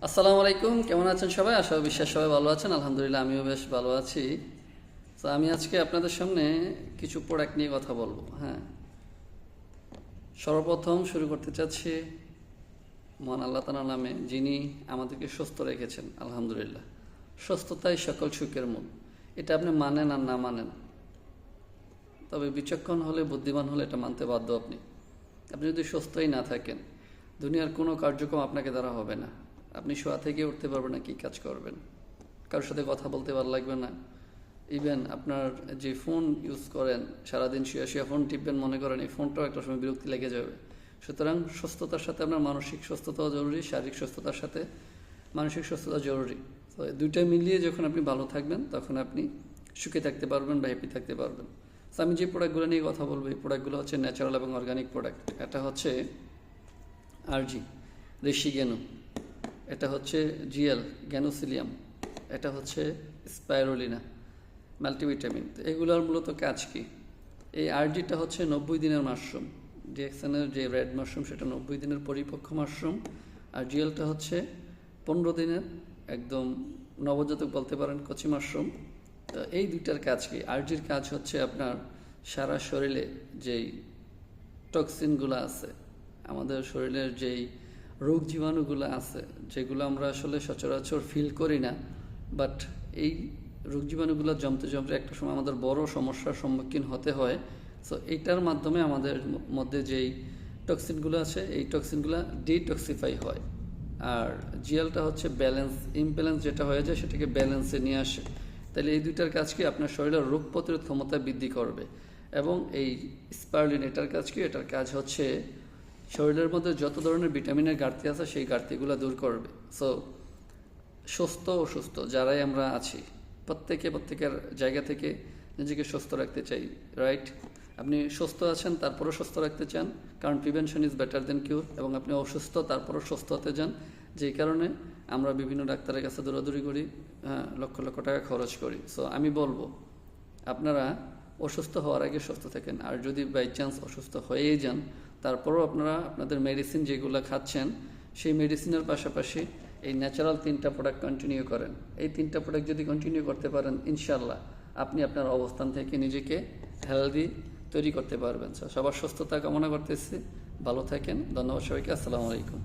আসসালামু আলাইকুম, কেমন আছেন সবাই? আশা ও বিশ্বাস সবাই ভালো আছেন। আলহামদুলিল্লাহ আমিও বেশ ভালো আছি। তো আমি আজকে আপনাদের সামনে কিছু প্রোডাক্ট নিয়ে কথা বলবো। হ্যাঁ, সর্বপ্রথম শুরু করতে চাচ্ছি মহান আল্লাহ তাআলার নামে, যিনি আমাদেরকে সুস্থ রেখেছেন। আলহামদুলিল্লাহ, সুস্থতাই সকল সুখের মূল। এটা আপনি মানেন আর না মানেন, তবে বিচক্ষণ হলে, বুদ্ধিমান হলে এটা মানতে বাধ্য। আপনি যদি সুস্থই না থাকেন, দুনিয়ার কোনো কার্যক্রম আপনাকে দ্বারা হবে না। আপনি শোয়া থেকে উঠতে পারবেন না, কী কাজ করবেন? কারোর সাথে কথা বলতে ভালো লাগবে না। ইভেন আপনার যে ফোন ইউজ করেন, সারাদিন শুয়ে শুয়ে ফোন টিপবেন, মনে করেন এই ফোনটাও একটা সময় বিরক্তি লেগে যাবে। সুতরাং সুস্থতার সাথে আপনার মানসিক সুস্থতাও জরুরি, শারীরিক সুস্থতার সাথে মানসিক সুস্থতা জরুরি। তো দুইটা মিলিয়ে যখন আপনি ভালো থাকবেন, তখন আপনি সুখে থাকতে পারবেন বা হ্যাপি থাকতে পারবেন। তো আমি যে প্রোডাক্টগুলো নিয়ে কথা বলবো, এই প্রোডাক্টগুলো হচ্ছে ন্যাচারাল এবং অর্গানিক প্রোডাক্ট। এটা হচ্ছে আরজি, ঋষি জ্ঞানু। এটা হচ্ছে জিএল, গ্যানোসিলিয়াম। এটা হচ্ছে স্পাইরোলিনা, মাল্টিভিটামিন। তো এগুলোর মূলত কাজ কি? এই আরজিটা হচ্ছে 90 দিনের মাশরুম। ডিএক্সএনের যে রেড মাশরুম, সেটা 90 দিনের পরিপক্ক মাশরুম। আর জিএলটা হচ্ছে 15 দিনের একদম নবজাতক বলতে পারেন, কচি মাশরুম। তো এই দুইটার কাজ কি? আরজির কাজ হচ্ছে আপনার সারা শরীরে যেই টক্সিনগুলো আছে, আমাদের শরীরের যেই রোগ জীবাণুগুলো আছে, যেগুলো আমরা আসলে সচরাচর ফিল করি না, বাট এই রোগ জীবাণুগুলো জমতে জমতে একটা সময় আমাদের বড় সমস্যার সম্মুখীন হতে হয়। সো এইটার মাধ্যমে আমাদের মধ্যে যেই টক্সিনগুলো আছে, এই টক্সিনগুলো ডিটক্সিফাই হয়। আর জিএলটা হচ্ছে ব্যালেন্স, ইমব্যালেন্স যেটা হয়ে যায় সেটাকে ব্যালেন্সে নিয়ে আসে। তাহলে এই দুইটার কাজ কি? আপনার শরীরের রোগ প্রতিরোধ ক্ষমতা বৃদ্ধি করবে। এবং এই স্পারুলিন, এটার কাজ কি? এটার কাজ হচ্ছে শরীরের মধ্যে যত ধরনের ভিটামিনের ঘাটতি আছে, সেই ঘাটতিগুলো দূর করবে। সো সুস্থ অসুস্থ যারাই আমরা আছি, প্রত্যেকের জায়গা থেকে নিজেকে সুস্থ রাখতে চাই, রাইট? আপনি সুস্থ আছেন, তারপরও সুস্থ রাখতে চান, কারণ প্রিভেনশন ইজ বেটার দেন কিউর। এবং আপনি অসুস্থ, তারপরও সুস্থ হতে চান, যেই কারণে আমরা বিভিন্ন ডাক্তারের কাছে দৌড়াদৌড়ি করি, লক্ষ লক্ষ টাকা খরচ করি। সো আমি বলবো, আপনারা অসুস্থ হওয়ার আগে সুস্থ থাকেন। আর যদি বাই চান্স অসুস্থ হয়েই যান, তারপরও আপনারা আপনাদের মেডিসিন যেগুলো খাচ্ছেন, সেই মেডিসিনের পাশাপাশি এই ন্যাচারাল 3টা প্রোডাক্ট কন্টিনিউ করেন। এই 3টা প্রোডাক্ট যদি কন্টিনিউ করতে পারেন, ইনশাল্লাহ আপনি আপনার অবস্থান থেকে নিজেকে হেলদি তৈরি করতে পারবেন। সবার সুস্থতা কামনা করতেছি। ভালো থাকেন। ধন্যবাদ সবাইকে। আসসালামু আলাইকুম।